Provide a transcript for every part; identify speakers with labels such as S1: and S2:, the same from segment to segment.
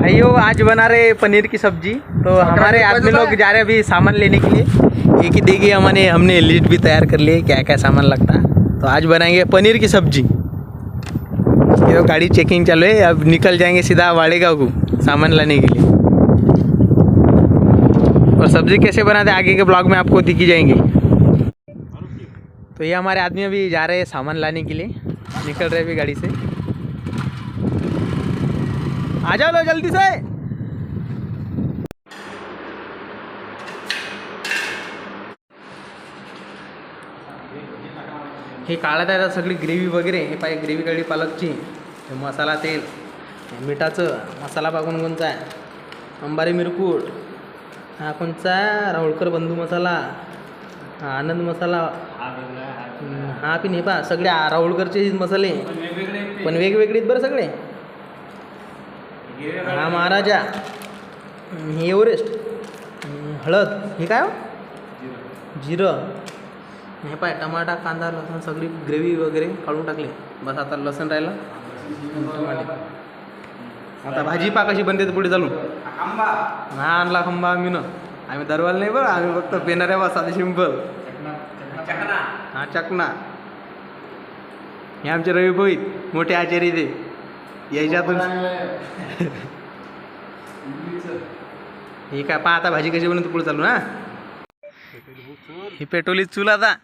S1: भाइयों आज बना रहे पनीर की सब्जी। तो हमारे आदमी लोग जा रहे हैं अभी सामान लेने के लिए। एक ही देखिए हमने लिस्ट भी तैयार कर ली है क्या क्या सामान लगता है। तो आज बनाएंगे पनीर की सब्जी। ये गाड़ी चेकिंग चालू है, अब निकल जाएंगे सीधा वाड़ेगांव को सामान लाने के लिए। और सब्जी कैसे बनाते आगे के ब्लॉग में आपको दिखी जाएंगे। तो ये हमारे आदमी अभी जा रहे हैं सामान लाने के लिए, निकल रहे अभी गाड़ी से। आ जाओ लो जल्दी से। हे काढत आहे सगळी ग्रेव्ही वगैरे। हे पाहिजे ग्रेव्ही काढली पालकची, मसाला तेल मिठाचं मसाला बघून कोणचा आहे, अंबारी मिरकूट हा कोणचा आहे, राहुळकर बंधू मसाला, हा आनंद मसाला, हा पण हे पहा सगळे राहुळकरचे मसाले पण वेगवेगळे आहेत बरं सगळे। हा महाराजा, हे एव्हरेस्ट, हळद, हे काय जिरं, हे पाय टमाटा कांदा लसूण सगळी ग्रेव्ही वगैरे काढून टाकली। बस आता लसूण राहिला, आता भाजी पा कशी बनते पुढे चालू। हा आणला खंबा मी ना, आम्ही दरवाल नाही बरं, आम्ही फक्त पेनाऱ्या बा साधे सिंपल। हा चकना, हे आमचे रवी भाई मोठे आचार्य ते याच्यातून। हे काय पहा आता भाजी कशी बनवते पुढे चालू ना। ही पेट्रोली चूल आता।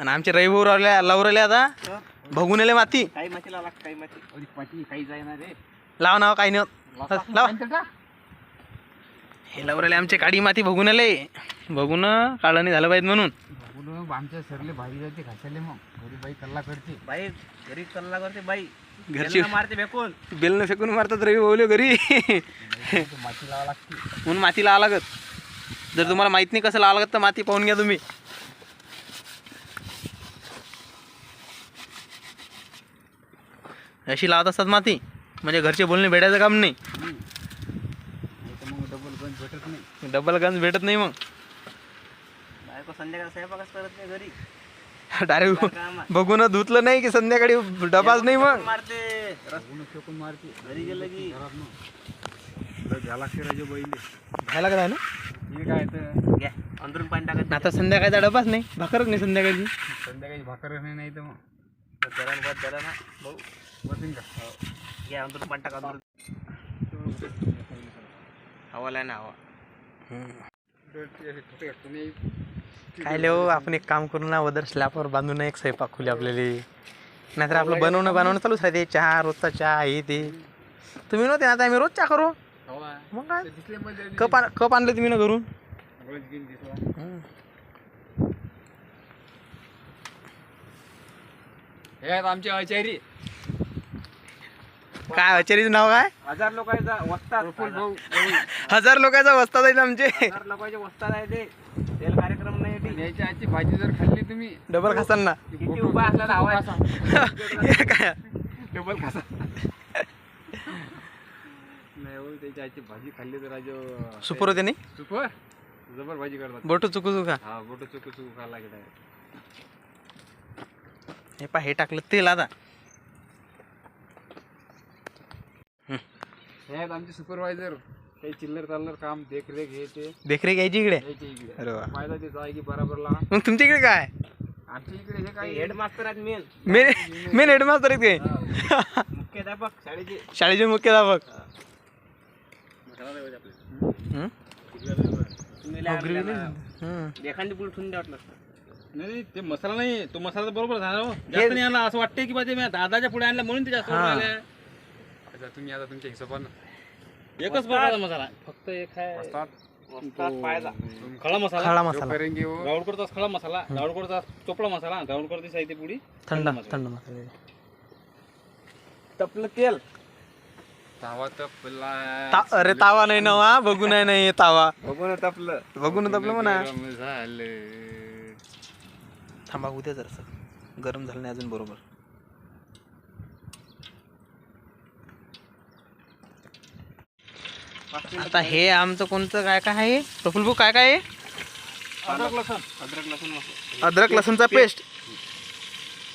S1: आणि आमचे रवी भाऊ लावले आता बघून आले माती लाव ना काही नाही लाव। हे लावले आमचे काडी माती बघून आले, बघून काळं नाही झालं पाहिजे म्हणून।
S2: आमच्या सरले भाजी जाते घासायला, मग घरी बाई कल्ला करते,
S3: बाई घरी कल्ला करते, बाई
S1: घरची
S3: मारते फेकून,
S1: बेलनं फेकून मारतात रवी भाऊले घरी।
S2: माती लावा लागते
S1: म्हणून माती लावा लागत। जर तुम्हाला माहित नाही कसं लावा लागत तर माती पाहून घ्या तुम्ही। अशी लावत असतात माती, म्हणजे घरचे बोलणे भेटायचं काम नाही।
S2: मग डबल गंज भेटत नाही,
S1: डबल गंज भेटत नाही। मग
S3: बायको संध्याकाळी स्वयंपाकच करत नाही घरी,
S1: डायरेक्ट बघून धुतलं नाही की संध्याकाळी डबाच नाही मग
S3: मारते
S2: रसून फेकून मारते
S3: घरी गेलं की।
S2: घ्यायला शिरायचे बैले
S1: खायला काय ना,
S2: हे काय तर
S3: घ्या अंदरून पाणी टाकत
S1: आता संध्याकाळचा डबाच नाही, भाकरच नाही संध्याकाळची।
S2: संध्याकाळी भाकर नाही तर मग
S3: जरा ना भाऊ
S2: बसून का
S3: घ्या अंदरून पाणी टाका।
S1: हवाला ना हवा काय लिहो। आपण एक काम करू ना, वदर स्लॅपवर बांधून एक स्वयंपाक खुले आपल्याला, नाहीतर आपलं बनवणं चालूच राहते। चहा रोजचा चहा हे ते तुम्ही नव्हते, आता आम्ही रोज चहा करू। मग काय कप आणले तुम्ही ना घरून।
S2: हे आहेत आमचे आचारी,
S1: काय आचार्याचं नाव काय?
S3: 1000 लोकांचा वस्ताद,
S1: 1000 लोकांचा वस्ताद आहे आमचे।
S3: 1000 लोकांचे वस्ताद आहे ते। तेल कार्यक्रम नाही ते,
S2: याच्या आजची भाजी जर खाल्ली तुम्ही
S1: डबल खासाल ना।
S3: किती उभा असला तर हवा
S1: काय
S2: डबल खासा नाही हो, त्याच्या आजची भाजी खाल्ली तर राजो
S1: सुपर होते नाही,
S2: सुपर जबर भाजी करतात।
S1: बोटू चुकू चुका,
S2: हा बोट चुकू खायला लागत आहे।
S1: हे पा हे टाकलं तेल आता।
S2: हे आहेत आमचे सुपरवायझर, काही चिल्लर चाललर काम देखरेख हे ते
S1: देखरेख यायची इकडे।
S2: यायचे इकडे
S1: अरे वा,
S2: फायदा ते जाय की बराबर ला।
S1: मग तुमच्या इकडे काय?
S2: आमच्या इकडे हे काय
S3: हेडमास्तर आहेत मेन
S1: मेन हेडमास्तर आहेत काय?
S3: मुख्याध्यापक शाळेचे।
S1: शाळेचे मुख्याध्यापक।
S3: एखादी पुढे ठेवून द्यावं लागतं।
S2: नाही ते मसाला नाही, तो मसाला तर बरोबर झाला हो, जास्त नाही आणला असं वाटतंय की बा ते मी दादाच्या पुढे आणला म्हणून ते जास्त राहिलं। अच्छा तुम्ही आता तुमच्या हिशोबानं एकच प्रकारचा मसाला
S3: फक्त एक आहे
S2: वस्ताद
S3: पायदा
S2: खडा मसाला,
S1: खडा मसाला
S2: करेंगे हो। गावडकडचा खडा मसाला, गावडकडचा चोपडा मसाला, गावडकडची साहित्य पुढी
S1: थंड थंड मसाला।
S3: तपलं तेल,
S2: तावा तपला,
S1: अरे तावा नाही ना, बघू नाही तावा,
S3: बघून तपलं
S1: म्हणा।
S2: झालं
S1: थांबा उद्या जरासं गरम झालं नाही अजून बरोबर। आता हे आमचं कोणतं काय काय आहे प्रफुल भाऊ, काय काय आहे?
S3: अद्रक लसूण मसाला,
S1: अद्रक लसूणचा पेस्ट।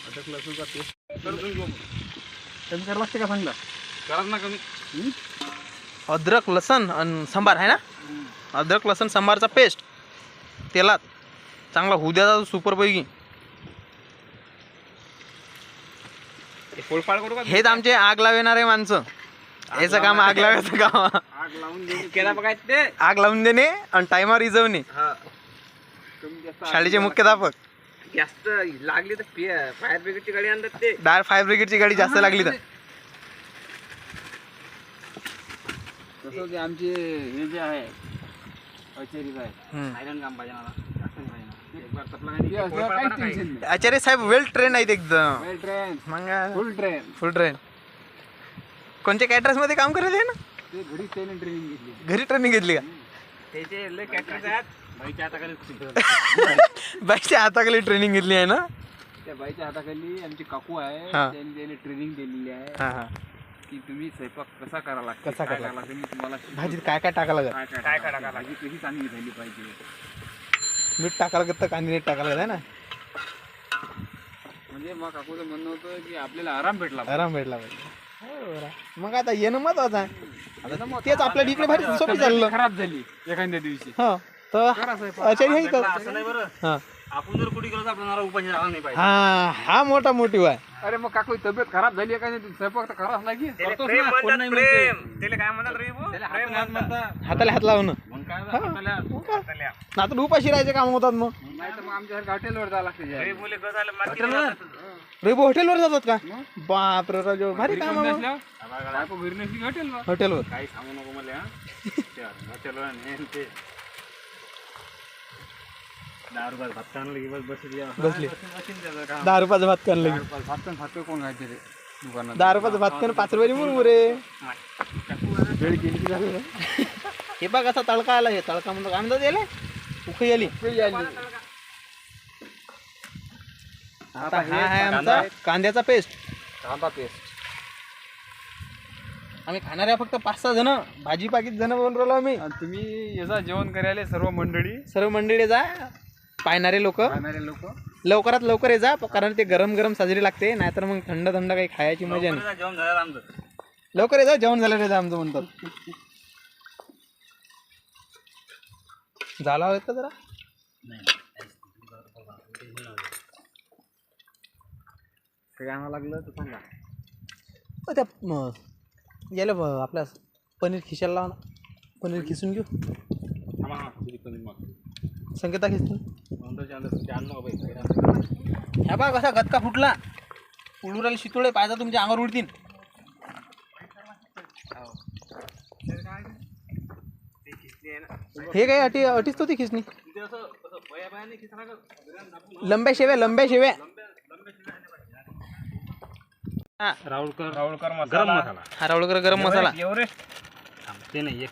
S2: अद्रक लसूणचा पेस्ट कमी करावं लागते का सांगला करा ना कमी.
S1: अद्रक लसण आणि सांबार आहे ना. अद्रक लसण सांबारचा पेस्ट तेलात चांगला होऊ द्याचा सुपरपैकी.
S2: फोडफाड करू का.
S1: हेच आमचे आग लावणारे माणसं. याचं काम आग लावायचं काम.
S2: आग लावून देऊन केला बघायचं ते.
S1: आग लावून देणे आणि टायमावर इजवणे.
S2: कमी जास्त
S1: शाळेचे मुख्याध्यापक.
S3: जास्त लागली तर फायर ब्रिगेडची गाडी आणतात ते.
S1: डायरेक्ट फायर ब्रिगेडची गाडी जास्त लागली तर.
S2: तसं ते आमचे हे जे आहे कचेरीच आहे
S1: हम्म.
S2: आयरन काम पाहिजे मला. जास्त नाही पाहिजे. एक बार तपला काही नाही. फोडफाड पण काही.
S1: आचार्य साहेब वेल ट्रेन आहेत एकदम.
S2: वेल ट्रेन
S1: मग
S2: फुल ट्रेन.
S1: फुल ट्रेन. कोणत्या कॅटरर्स मध्ये काम करत आहे ना.
S2: ते घरीच त्याने ट्रेनिंग घेतली.
S1: घरी ट्रेनिंग घेतली का.
S3: त्याचे लय कॅटरीज आहेत.
S2: बाईच्या हाताखाली
S1: बाईच्या हाताखाली ट्रेनिंग घेतली आहे ना.
S2: त्या बाईच्या हाताखाली आमची काकू आहे.
S1: हा.
S2: त्यांनी त्याने ट्रेनिंग दिलेली आहे
S1: हा हा.
S2: की तुम्ही स्वयंपाक कसा करा लागतो
S1: कसा
S2: काय
S1: करावा
S2: करावं लागतं. मी तुम्हाला
S1: भाजीत काय काय टाकायला लागत.
S2: काय टाकावं भाजी कशी चांगली झाली पाहिजे.
S1: मीठ टाकायला लागत तर कांदी नीट टाकायला लागत आहे ना.
S2: म्हणजे मग काकूचं म्हणणं होतं की आपल्याला आराम भेटला पाहिजे.
S1: आराम भेटला पाहिजे. हो बरं. मग आता येणं महत्वाचं आहे. आता तेच आपल्या डिग्री भारी सोपी चाललं.
S2: खराब झाली एखाद्या दिवशी.
S1: हा तर
S2: करा स्वयंपाक.
S1: आचार्य हे इथं.
S3: असं नाही बरं.
S1: हा
S3: आपण जर कुठे गेलो तर आपल्याला उपाशी राहायला नाही पाहिजे.
S1: हा हा मोठा मोटिव्ह आहे.
S2: अरे मग काकू तब्येत खराब झाली एखाद्या दिवशी स्वयंपाक तर करावाच लागेल.
S3: त्याला
S2: करतोच
S3: प्रेम
S2: ना, कोण
S3: म्हणतात,
S2: नाही म्हणते.
S3: प्रेम. त्याला काय म्हणतात रे भाऊ?
S2: त्याला
S3: प्रेम
S2: हाताला हात
S3: म्हणतात.
S2: म्हणतात.
S1: हाताला हात लावणं.
S2: मग काय
S1: हा.
S2: हाताला हात.
S1: मग काय? आता तर उपाशी राहायचे काम होतात मग.
S2: नाही तर मग आमच्या हॉटेलवर जावं लागते
S3: हे मुले कसं झालं मार्केट
S2: हॉटेलवर?
S1: रेबो हॉटेलवर जातात का. बाप रे राजो भारी काम आहे मग.
S2: घरी नसली हॉटेलवर.
S1: हॉटेलवर
S2: काही सांगू नको मला हा. हॉटेलवर नेन ते 10 रुपयात भात आणलं की बस बसली
S1: बसली.
S2: त्याचं काम.
S1: 10 रुपयाचं भात करणं लगेच.
S2: भात कोण खायचे रे दुकानात.
S1: 10 रुपयाचं भात करणं 5 रुपयाची मुरमुरे.
S2: वेळ गेली की झालं ना.
S1: हे बघ असा तडका आला. हे तडका म्हणतो काय म्हणतात याला. उखळी आली. आता हा आहे आमचा कांद्याचा पेस्ट.
S2: कांदा पेस्ट.
S1: आम्ही खाणाऱ्या फक्त 5-6 जण. भाजी पाकीत जण बनवून राहिलो आम्ही.
S2: आणि तुम्ही याचा जेवण करायला सर्व मंडळी
S1: सर्व मंडळी जा. पाहणारे लोक
S2: खाणारे लोक
S1: लवकरात लवकर ये जा. कारण ते गरम गरम साजरी लागते. नाहीतर मग थंड थंड काही खायची मजा नाही.
S3: जेवण झालं आमचं.
S1: लवकर ये जा. जेवण झालं रे आमचं म्हणतात. झाला होत का जरा.
S2: सगळं आणावं लागलं तर सांगा.
S1: त्या याला आपल्या पनीर खिशाला लावा ना. पनीर खिसून घेऊ. संकेता खिसून ह्या बा कसा गतका फुटला. उडूराला शितोळे पाहिजे तुमच्या अंगावर उडतील. हे काय अटीच तो ती खिसणी. लंब्या शेव्या लंब्या शेव्या. हा
S2: राहुलकर गरम मसाला.
S1: हा राहुलकर गरम मसाला.
S2: एव्हरेस्ट
S3: ते नाही एक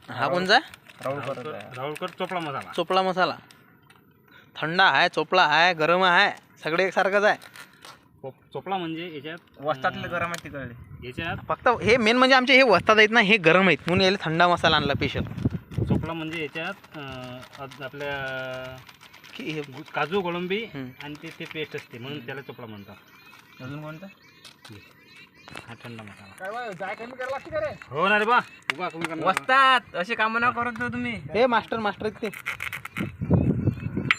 S1: हा कोणचा.
S2: राहुलकर चोपडा मसाला.
S1: चोपडा मसाला. थंड आहे चोपडा आहे गरम आहे सगळे एकसारखंच आहे.
S2: चोपडा म्हणजे याच्यात
S3: वस्तातले गरम आहे तिकडे.
S2: याच्यात
S1: फक्त हे मेन म्हणजे आमचे हे वस्तात आहेत ना. हे गरम आहेत म्हणून याला थंडा मसाला आणला स्पेशल.
S2: चोपडा म्हणजे याच्यात आपल्या
S1: की हे
S2: काजू कोळंबी
S1: हम्म.
S2: आणि ते पेस्ट असते म्हणून त्याला चोपडा म्हणतात.
S3: अजून कोणता.
S2: हा थंड मसाला. हो ना रे बा उगा कमी करणार.
S3: वस्तात असे काम न करत जाऊ तुम्ही.
S1: हे मास्टर मास्टर आहेत ते.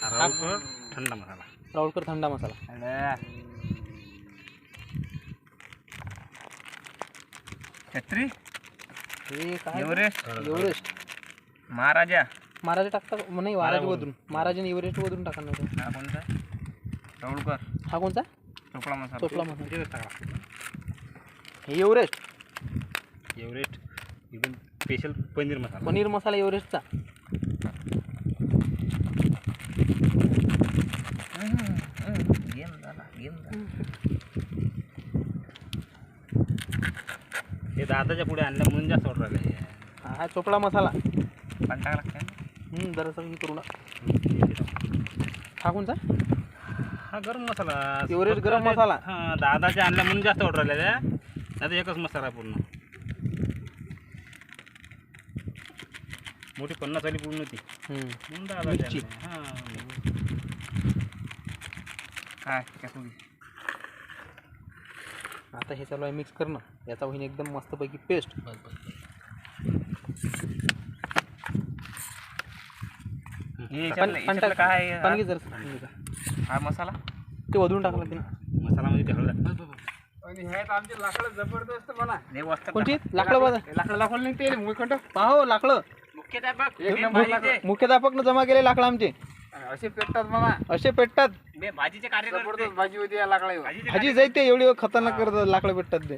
S2: राहुलकर थंड मसाला.
S1: राहुलकर थंडा मसाला.
S3: छत्री
S1: हे काय
S3: एव्हरेस्ट
S1: एव्हरेस्ट.
S3: महाराजा.
S1: महाराजा टाकता नाही. महाराज वधून महाराजाने एव्हरेस्ट वधून टाका नाही.
S3: हा कोणता राहुलकर
S1: हा कोणचा
S3: चोपडा मसाला.
S1: चोपला मसाला.
S2: त्याच्यातच टाका.
S1: हे एव्हरेस्ट.
S2: एव्हरेस्ट एकदम स्पेशल पनीर मसाला.
S1: पनीर मसाला एव्हरेस्टचा.
S3: गेम झाला गेम झाला.
S2: हे दादाच्या पुढे आणलं म्हणून जास्त ऑर्डर आले.
S1: हा चोपडा मसाला.
S3: पण टाका लागते ना.
S1: जरासं हे करू ना. हा कोणचा.
S2: हा गरम मसाला.
S1: एव्हरेस्ट गरम मसाला.
S2: हा दादाच्या आणल्या म्हणून जास्त ऑर्डर आल्या. आता एकच मसाला आहे पूर्ण. मोठी 50 वाली पूर्ण होती म्हणून दादाच्या
S1: मिरची.
S2: आणल्या. हा
S3: काय कसं
S1: आता हे चालू आहे मिक्स करणं. याचा होईन एकदम मस्तपैकी पेस्ट.
S3: काय
S1: पाणी जर
S3: हा मसाला
S1: ते वधून टाकलं तिने.
S2: मसालामध्ये ते हळद आणि हे आमचे लाकडं जबरदस्त म्हणा.
S3: नाही वस्त
S1: कोणची लाकडं बघा.
S2: लाकडं दाखवलं नाही ते मुखंड
S1: पाहो लाकडं
S3: मुख्याध्यापक
S2: एक
S3: बे
S2: नंबर
S3: भाजीचे
S1: मुख्याध्यापकनं जमा केले लाकडं आमचे.
S2: असे पेटतात म्हणा.
S1: असे पेटतात.
S3: बे भाजीचे कार्यकर्ते
S2: जबरदस्त भाजी होती या लाकडावर.
S3: भाजीचे
S1: भाजी जायते एवढी खतरनाक करतात लाकडं पेटतात ते.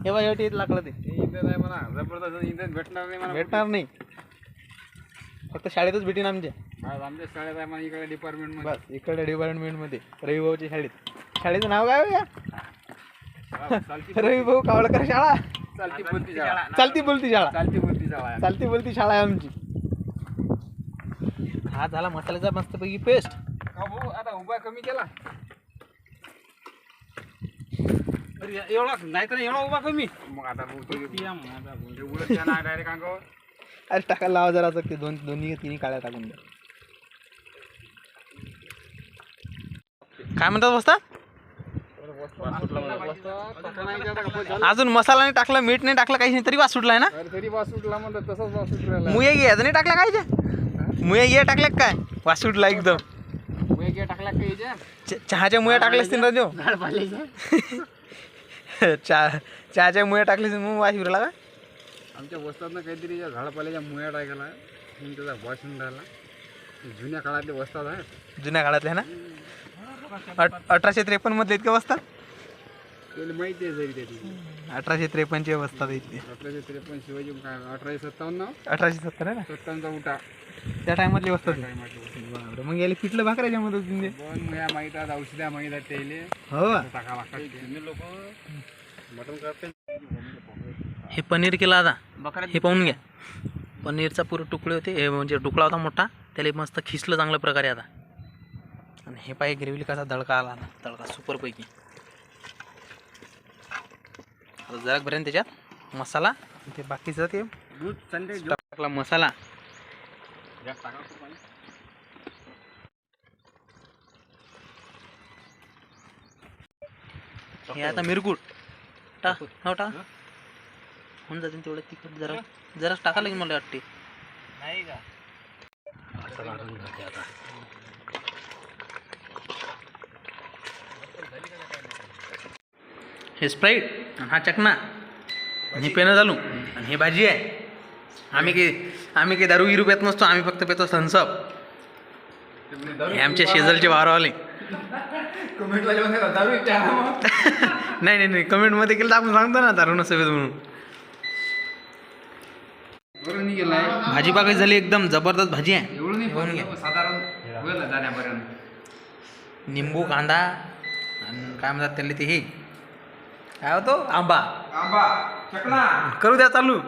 S1: हे बघा हे लाकडं ते
S2: इंधन आहे म्हणा. जबरदस्त इंधन भेटणार नाही म्हणा.
S1: भेटणार नाही. फक्त शाळेतच भेटीन आमच्या.
S2: आज आमच्या शाळेत आहे म्हणा इकडे डिपार्टमेंट मध्ये.
S1: बस इकडे डिपार्टमेंटमध्ये रविभाऊच्या शाळेत. शाळेचं नाव काय हो या? रविभाऊ कावळकर शाळा.
S2: चालती बोलती शाळा.
S1: चालती बोलती शाळा.
S2: चालती बोलती शाळा आहे.
S1: चालती बोलती शाळा आहे आमची. हा झाला मसाल्याचा मस्तपैकी पेस्ट.
S2: हा भाऊ आता उभा कमी केला. अरे एवढा नाही तर एवढा उभा कमी. मग आता उलट डायरेक्ट अंगावर.
S1: अरे टाकायला लावा जरा ते दोन्ही तिन्ही काळ्या टाकून द्या. काय म्हणतात बसता? अजून मसाला नाही टाकला, मीठ नाही टाकलं, काही नाही तरी वास सुटलाय ना.
S2: तरी वास सुटला म्हणतात तसंच वास सुटला.
S1: मुये घे नाही टाकला काय मुये घे टाकल्या काय वास सुटला एकदम.
S2: टाकला काही
S1: चहाच्या मुया टाकले असतील ना देव. चहाच्या मुया टाकले असतील मग वास उरला का.
S2: आमच्या वस्तातनं काहीतरी झाडापाल्याच्या मुया टाकायला म्हणून त्याचा वास येऊन राहिला. जुन्या काळातले वस्तात आहे.
S1: जुन्या काळातले ना 1853 मध्ये इतके बसतात.
S2: त्याला माहिती आहे जरी त्याची
S1: 1853 बसतात इतके.
S2: 1853 शिवाजी काय 1857
S1: 1870 आहे ना
S2: 57चा उठा
S1: त्या टायमातले बसतात.
S2: टायमातले.
S1: मग याला पिठलं भाकरायच्या मध्ये होती.
S2: पण मुया माहीत आहेत, औषध्या माहीत आहेत त्याले
S1: हो
S2: टाका लागतात. लोक मटण करते.
S1: हे पनीर केलं आता.
S3: बकरा
S1: हे पाहून घ्या. पनीरचा पुरे तुकडे होते. हे म्हणजे तुकडा होता मोठा. त्याला मस्त खिसलं चांगल्या प्रकारे आता. आणि हे पाहिजे ग्रेव्हीला कसा तडका आला ना. तडका सुपरपैकी. आता जरा भरेन त्याच्यात मसाला. ते बाकीचं ते
S3: दूध संडे
S1: टाकला मसाला.
S2: जास्त टाका खूप पाणी.
S1: हे आता मिरगूट टाक. हो टाक होऊन जाते तेवढं तिखट. जराच टाका लागेल मला वाटते.
S3: नाही का
S1: हे स्प्राईट हा चकना आणि हे पेनं चालू आणि हे भाजी आहे. आम्ही काही दारू गिरू पेत नसतो. आम्ही फक्त पेतो थम्सअप. हे आमचे शेजारचे वारवाले. नाही कमेंटमध्ये केलं तर आपण सांगतो ना दारू नसतं पेत म्हणून.
S2: बरं नाही गेलाय.
S1: भाजी बागायची झाली एकदम जबरदस्त भाजी आहे.
S2: एवढं नाही
S1: बघून घ्या.
S2: पण साधारण होईल ना जाण्यापर्यंत.
S1: निंबू कांदा आणि काय म्हणतात त्याला ते हे काय होतो आंबा
S2: आंबा चकना
S1: करू द्या चालू.